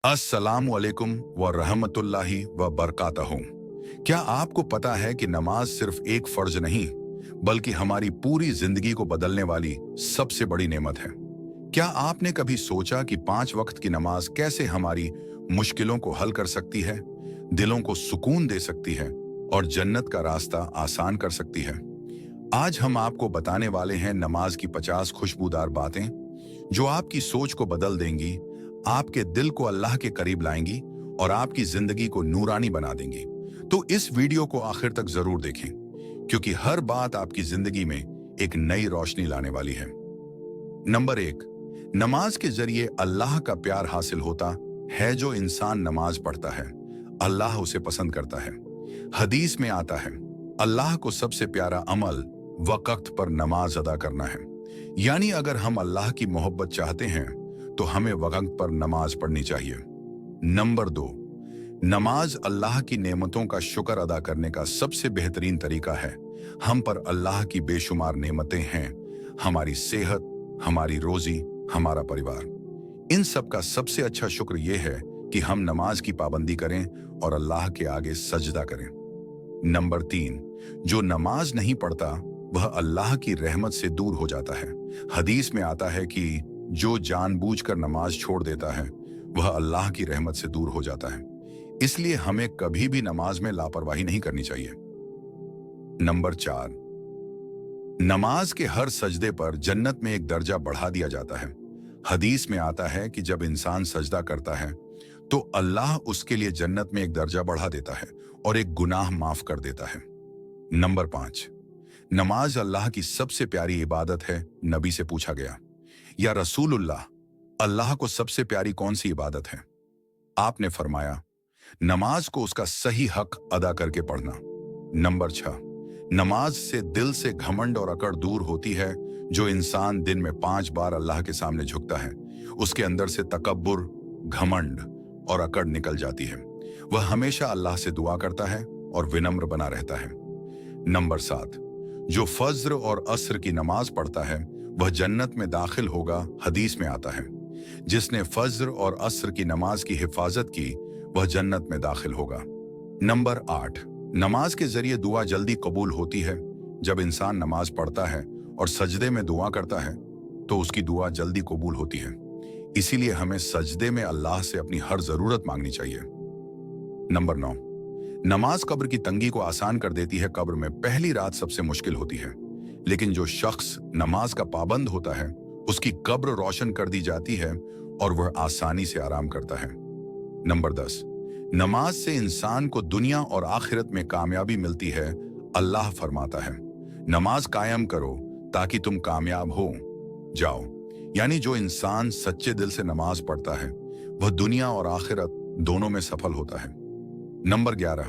अस्सलामु अलैकुम व रहमतुल्लाहि व बरकातहू। क्या आपको पता है कि नमाज सिर्फ एक फर्ज नहीं बल्कि हमारी पूरी जिंदगी को बदलने वाली सबसे बड़ी नेमत है। क्या आपने कभी सोचा कि 5 वक्त की नमाज कैसे हमारी मुश्किलों को हल कर सकती है, दिलों को सुकून दे सकती है और जन्नत का रास्ता आसान कर सकती है। आज हम आपको बताने वाले हैं नमाज की 50 खुशबूदार बातें जो आपकी सोच को बदल देंगी, आपके दिल को अल्लाह के करीब लाएंगी और आपकी जिंदगी को नूरानी बना देंगी। तो इस वीडियो को आखिर तक जरूर देखें क्योंकि हर बात आपकी जिंदगी में एक नई रोशनी लाने वाली है। नंबर 1, नमाज के जरिए अल्लाह का प्यार हासिल होता है। जो इंसान नमाज पढ़ता है अल्लाह उसे पसंद करता है। हदीस में आता है अल्लाह को सबसे प्यारा अमल वक्त पर नमाज अदा करना है। यानी अगर हम अल्लाह की मोहब्बत चाहते हैं तो हमें वक्त पर नमाज पढ़नी चाहिए। नंबर 2, नमाज अल्लाह की नेमतों का शुक्र अदा करने का सबसे बेहतरीन तरीका है। हम पर अल्लाह की बेशुमार नेमतें हैं, हमारी सेहत, हमारी रोजी, हमारा परिवार। इन सब का सबसे अच्छा शुक्र यह है कि हम नमाज की पाबंदी करें और अल्लाह के आगे सजदा करें। नंबर 3, जो नमाज नहीं पढ़ता वह अल्लाह की रहमत से दूर हो जाता है। हदीस में आता है कि जो जानबूझकर नमाज छोड़ देता है वह अल्लाह की रहमत से दूर हो जाता है। इसलिए हमें कभी भी नमाज में लापरवाही नहीं करनी चाहिए। नंबर 4, नमाज के हर सजदे पर जन्नत में एक दर्जा बढ़ा दिया जाता है। हदीस में आता है कि जब इंसान सजदा करता है तो अल्लाह उसके लिए जन्नत में एक दर्जा बढ़ा देता है और एक गुनाह माफ कर देता है। नंबर 5, नमाज अल्लाह की सबसे प्यारी इबादत है। नबी से पूछा गया, या रसूलुल्लाह, अल्लाह को सबसे प्यारी कौन सी इबादत है? आपने फरमाया, नमाज को उसका सही हक अदा करके पढ़ना। नंबर 6, नमाज से दिल से घमंड और अकड़ दूर होती है। जो इंसान दिन में 5 बार अल्लाह के सामने झुकता है उसके अंदर से तकब्बुर, घमंड और अकड़ निकल जाती है। वह हमेशा अल्लाह से दुआ करता है और विनम्र बना रहता है। नंबर 7, जो फज्र और असर की नमाज पढ़ता है वह जन्नत में दाखिल होगा। हदीस में आता है जिसने फज्र और असर की नमाज की हिफाजत की वह जन्नत में दाखिल होगा। नंबर 8, नमाज के जरिए दुआ जल्दी कबूल होती है। जब इंसान नमाज पढ़ता है और सजदे में दुआ करता है तो उसकी दुआ जल्दी कबूल होती है। इसीलिए हमें सजदे में अल्लाह से अपनी हर जरूरत मांगनी चाहिए। नंबर 9, नमाज कब्र की तंगी को आसान कर देती है। कब्र में पहली रात सबसे मुश्किल होती है, लेकिन जो शख्स नमाज का पाबंद होता है उसकी कब्र रोशन कर दी जाती है और वह आसानी से आराम करता है। नंबर 10, नमाज से इंसान को दुनिया और आखिरत में कामयाबी मिलती है। अल्लाह फरमाता है, नमाज कायम करो ताकि तुम कामयाब हो जाओ। यानी जो इंसान सच्चे दिल से नमाज पढ़ता है वह दुनिया और आखिरत दोनों में सफल होता है। नंबर 11,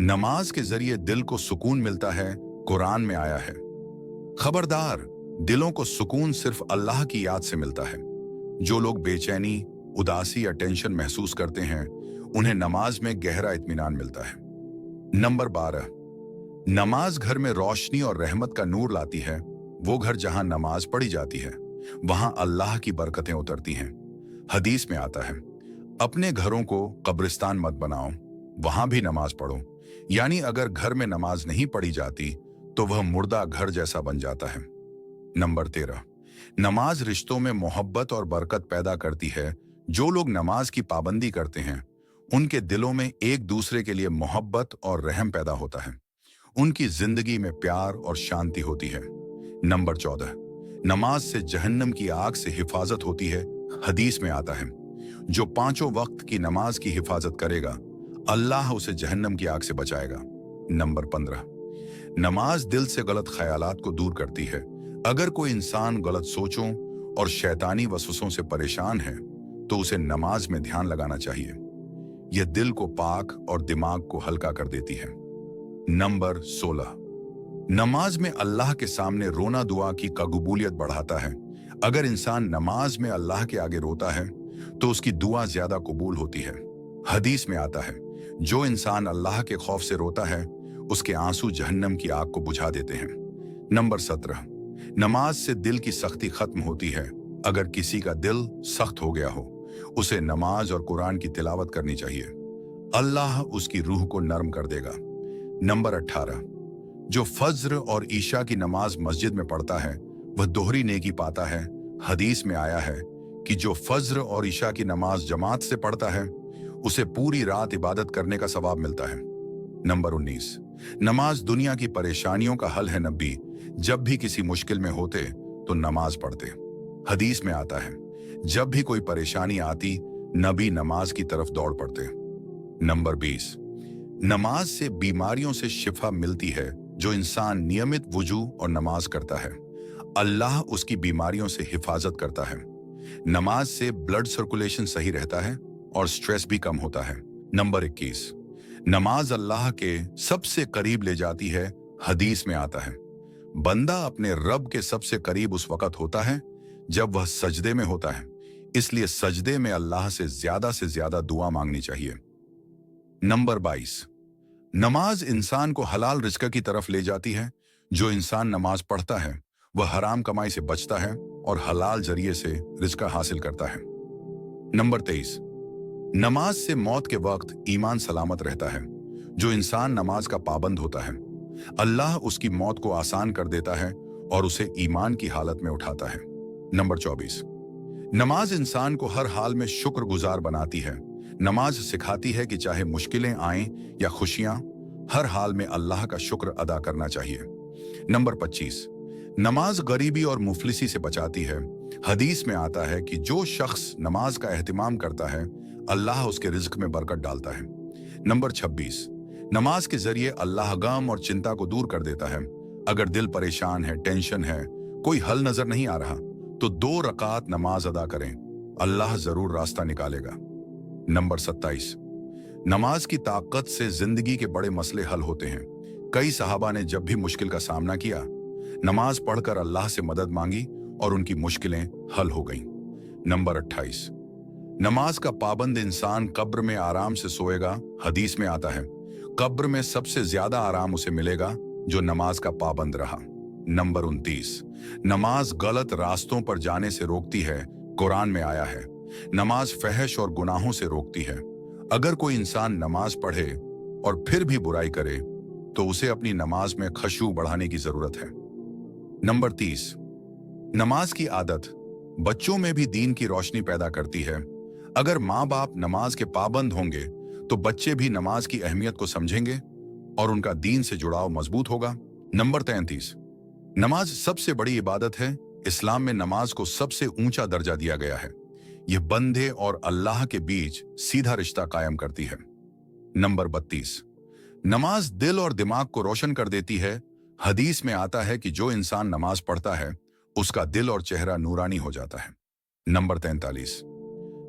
नमाज के जरिए दिल को सुकून मिलता है। कुरान में आया है, खबरदार, दिलों को सुकून सिर्फ अल्लाह की याद से मिलता है। जो लोग बेचैनी, उदासी या टेंशन महसूस करते हैं उन्हें नमाज में गहरा इत्मीनान मिलता है। नंबर 12, नमाज घर में रोशनी और रहमत का नूर लाती है। वो घर जहां नमाज पढ़ी जाती है वहां अल्लाह की बरकतें उतरती हैं। हदीस में आता है, अपने घरों को कब्रिस्तान मत बनाओ, वहां भी नमाज पढ़ो। यानी अगर घर में नमाज नहीं पढ़ी जाती तो वह मुर्दा घर जैसा बन जाता है। नंबर 13, नमाज रिश्तों में मोहब्बत और बरकत पैदा करती है। जो लोग नमाज की पाबंदी करते हैं उनके दिलों में एक दूसरे के लिए मोहब्बत और रहम पैदा होता है। उनकी जिंदगी में प्यार और शांति होती है। नंबर 14, नमाज से जहन्नम की आग से हिफाजत होती है। हदीस में आता है, जो 5 वक्त की नमाज की हिफाजत करेगा अल्लाह उसे जहन्नम की आग से बचाएगा। नंबर 15, नमाज दिल से गलत ख्यालात को दूर करती है। अगर कोई इंसान गलत सोचों और शैतानी वसवसों से परेशान है तो उसे नमाज में ध्यान लगाना चाहिए। यह दिल को पाक और दिमाग को हल्का कर देती है। नंबर 16, नमाज में अल्लाह के सामने रोना दुआ की कबूलियत बढ़ाता है। अगर इंसान नमाज में अल्लाह के आगे रोता है तो उसकी दुआ ज्यादा कबूल होती है। हदीस में आता है, जो इंसान अल्लाह के खौफ से रोता है उसके आंसू जहन्नम की आग को बुझा देते हैं। नंबर 17, नमाज से दिल की सख्ती खत्म होती है। अगर किसी का दिल सख्त हो गया हो उसे नमाज और कुरान की तिलावत करनी चाहिए। अल्लाह उसकी रूह को नरम कर देगा। नंबर 18, जो फज्र और ईशा की नमाज मस्जिद में पढ़ता है वह दोहरी नेकी पाता है। हदीस में आया है कि जो फज्र और ईशा की नमाज जमात से पढ़ता है उसे पूरी रात इबादत करने का सवाब मिलता है। नंबर 19, नमाज दुनिया की परेशानियों का हल है। नबी जब भी किसी मुश्किल में होते तो नमाज पढ़ते। हदीस में आता है जब भी कोई परेशानी आती नबी नमाज की तरफ दौड़ पड़ते। नंबर 20, नमाज से बीमारियों से शिफा मिलती है। जो इंसान नियमित वुजू और नमाज करता है अल्लाह उसकी बीमारियों से हिफाजत करता है। नमाज से ब्लड सर्कुलेशन सही रहता है और स्ट्रेस भी कम होता है। नंबर 21, नमाज अल्लाह के सबसे करीब ले जाती है। हदीस में आता है बंदा अपने रब के सबसे करीब उस वक्त होता है जब वह सजदे में होता है, इसलिए सजदे में अल्लाह से ज्यादा दुआ मांगनी चाहिए। नंबर 22, नमाज इंसान को हलाल रिज़्क की तरफ ले जाती है। जो इंसान नमाज पढ़ता है वह हराम कमाई से बचता है और हलाल जरिए से रिज़्क हासिल करता है। नंबर 23, नमाज से मौत के वक्त ईमान सलामत रहता है। जो इंसान नमाज का पाबंद होता है अल्लाह उसकी मौत को आसान कर देता है और उसे ईमान की हालत में उठाता है। नंबर 24, नमाज इंसान को हर हाल में शुक्रगुजार बनाती है। नमाज सिखाती है कि चाहे मुश्किलें आएं या खुशियां, हर हाल में अल्लाह का शुक्र अदा करना चाहिए। नंबर 25, नमाज गरीबी और मुफलिसी से बचाती है। हदीस में आता है कि जो शख्स नमाज का एहतिमाम करता है अल्लाह उसके रिज़्क में बरकत डालता है। नंबर 26, नमाज के जरिए अल्लाह गम और चिंता को दूर कर देता है। अगर दिल परेशान है, टेंशन है, कोई हल नजर नहीं आ रहा तो 2 रकात नमाज अदा करें, अल्लाह जरूर रास्ता निकालेगा। नंबर 27, नमाज की ताकत से जिंदगी के बड़े मसले हल होते हैं। कई सहाबा ने जब भी मुश्किल का सामना किया नमाज पढ़कर अल्लाह से मदद मांगी और उनकी मुश्किलें हल हो गईं। नंबर 28, नमाज का पाबंद इंसान कब्र में आराम से सोएगा। हदीस में आता है कब्र में सबसे ज्यादा आराम उसे मिलेगा जो नमाज का पाबंद रहा। नंबर 29, नमाज गलत रास्तों पर जाने से रोकती है। कुरान में आया है नमाज फहश और गुनाहों से रोकती है। अगर कोई इंसान नमाज पढ़े और फिर भी बुराई करे तो उसे अपनी नमाज में खशू बढ़ाने की जरूरत है। नंबर 30, नमाज की आदत बच्चों में भी दीन की रोशनी पैदा करती है। अगर माँ बाप नमाज के पाबंद होंगे तो बच्चे भी नमाज की अहमियत को समझेंगे और उनका दीन से जुड़ाव मजबूत होगा। नंबर 33, नमाज सबसे बड़ी इबादत है। इस्लाम में नमाज को सबसे ऊंचा दर्जा दिया गया है। यह बंदे और अल्लाह के बीच सीधा रिश्ता कायम करती है। नंबर 32, नमाज दिल और दिमाग को रोशन कर देती है। हदीस में आता है कि जो इंसान नमाज पढ़ता है उसका दिल और चेहरा नूरानी हो जाता है। नंबर 43,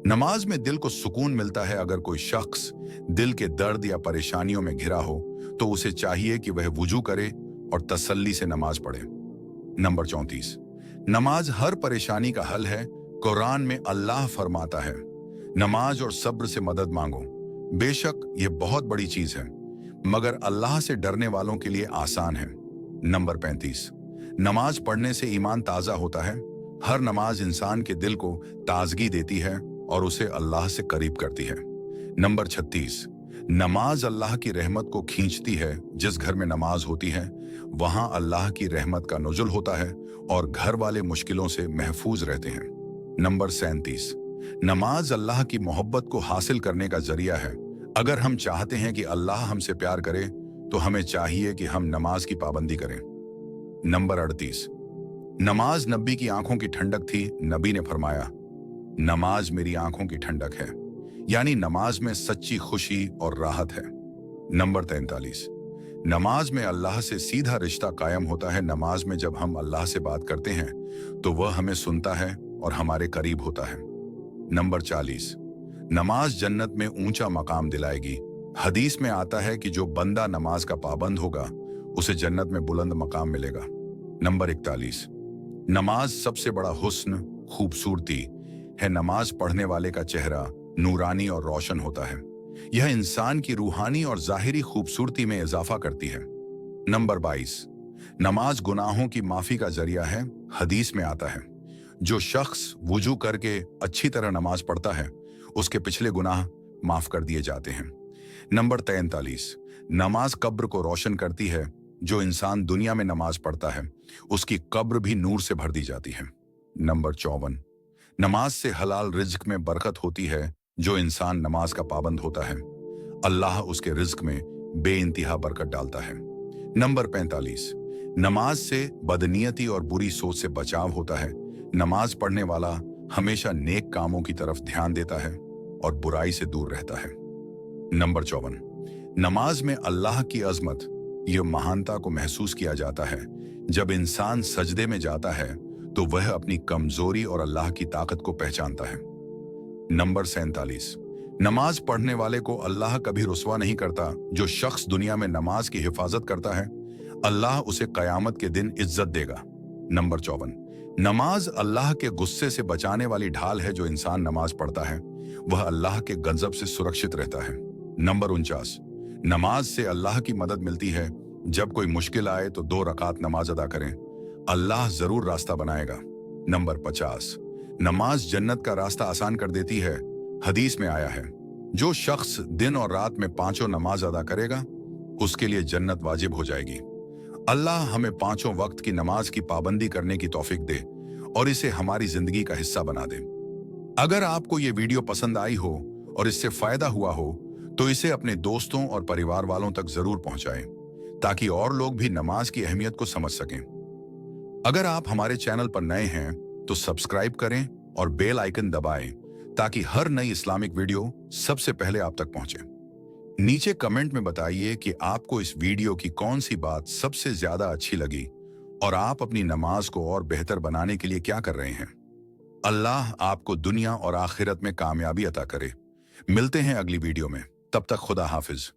नमाज में दिल को सुकून मिलता है। अगर कोई शख्स दिल के दर्द या परेशानियों में घिरा हो तो उसे चाहिए कि वह वुजू करे और तसल्ली से नमाज पढ़े। नंबर 34, नमाज हर परेशानी का हल है। कुरान में अल्लाह फरमाता है नमाज और सब्र से मदद मांगो। बेशक ये बहुत बड़ी चीज है मगर अल्लाह से डरने वालों के लिए आसान है। नंबर 35, नमाज पढ़ने से ईमान ताजा होता है। हर नमाज इंसान के दिल को ताजगी देती है और उसे अल्लाह से करीब करती है। नंबर 36, नमाज अल्लाह की रहमत को खींचती है। जिस घर में नमाज होती है वहां अल्लाह की रहमत का नुज़ुल होता है और घर वाले मुश्किलों से महफूज रहते हैं। नंबर 37, नमाज अल्लाह की मोहब्बत को हासिल करने का जरिया है। अगर हम चाहते हैं कि अल्लाह हमसे प्यार करे तो हमें चाहिए कि हम नमाज की पाबंदी करें। नंबर 38, नमाज नबी की आंखों की ठंडक थी। नबी ने फरमाया नमाज मेरी आंखों की ठंडक है, यानी नमाज में सच्ची खुशी और राहत है। नंबर 43, नमाज में अल्लाह से सीधा रिश्ता कायम होता है। नमाज में जब हम अल्लाह से बात करते हैं तो वह हमें सुनता है और हमारे करीब होता है। नंबर 40, नमाज जन्नत में ऊंचा मकाम दिलाएगी। हदीस में आता है कि जो बंदा नमाज का पाबंद होगा उसे जन्नत में बुलंद मकाम मिलेगा। नंबर 41, नमाज सबसे बड़ा हुस्न, खूबसूरती है। नमाज पढ़ने वाले का चेहरा नूरानी और रोशन होता है। यह इंसान की रूहानी और जाहिरी खूबसूरती में इजाफा करती है। नंबर 22, नमाज गुनाहों की माफी का जरिया है। हदीस में आता है जो शख्स वुजू करके अच्छी तरह नमाज पढ़ता है, उसके पिछले गुनाह माफ कर दिए जाते हैं। नंबर 43, नमाज कब्र को रोशन करती है। जो इंसान दुनिया में नमाज पढ़ता है, उसकी कब्र भी नूर से भर दी जाती है। नंबर 54, नमाज से हलाल रिज्क में बरकत होती है। जो इंसान नमाज का पाबंद होता है, अल्लाह उसके रिज्क में बेइंतहा बरकत डालता है। नंबर 45, नमाज से बदनीयती और बुरी सोच से बचाव होता है। नमाज पढ़ने वाला हमेशा नेक कामों की तरफ ध्यान देता है और बुराई से दूर रहता है। नंबर 54, नमाज में अल्लाह की अजमत, यह महानता को महसूस किया जाता है। जब इंसान सजदे में जाता है तो वह अपनी कमजोरी और अल्लाह की ताकत को पहचानता है। नंबर 47, नमाज पढ़ने वाले को अल्लाह कभी रुसवा नहीं करता। जो शख्स दुनिया में नमाज की हिफाजत करता है, अल्लाह उसे कयामत के दिन इज्जत देगा। नंबर 54, नमाज अल्लाह के गुस्से से बचाने वाली ढाल है। जो इंसान नमाज पढ़ता है, वह अल्लाह के गजब से सुरक्षित रहता है। नंबर 49, नमाज से अल्लाह की मदद मिलती है। जब कोई मुश्किल आए तो 2 रकात नमाज अदा करें, अल्लाह जरूर रास्ता बनाएगा। नंबर 50, नमाज जन्नत का रास्ता आसान कर देती है। हदीस में आया है, जो शख्स दिन और रात में 5 नमाज अदा करेगा, उसके लिए जन्नत वाजिब हो जाएगी। अल्लाह हमें 5 वक्त की नमाज की पाबंदी करने की तौफीक दे और इसे हमारी जिंदगी का हिस्सा बना दे। अगर आपको ये वीडियो पसंद आई हो और इससे फायदा हुआ हो, तो इसे अपने दोस्तों और परिवार वालों तक जरूर पहुंचाएं, ताकि और लोग भी नमाज की अहमियत को समझ सकें। अगर आप हमारे चैनल पर नए हैं तो सब्सक्राइब करें और बेल आइकन दबाएं, ताकि हर नई इस्लामिक वीडियो सबसे पहले आप तक पहुंचे। नीचे कमेंट में बताइए कि आपको इस वीडियो की कौन सी बात सबसे ज्यादा अच्छी लगी और आप अपनी नमाज को और बेहतर बनाने के लिए क्या कर रहे हैं। अल्लाह आपको दुनिया और आखिरत में कामयाबी अता करे। मिलते हैं अगली वीडियो में, तब तक खुदा हाफिज।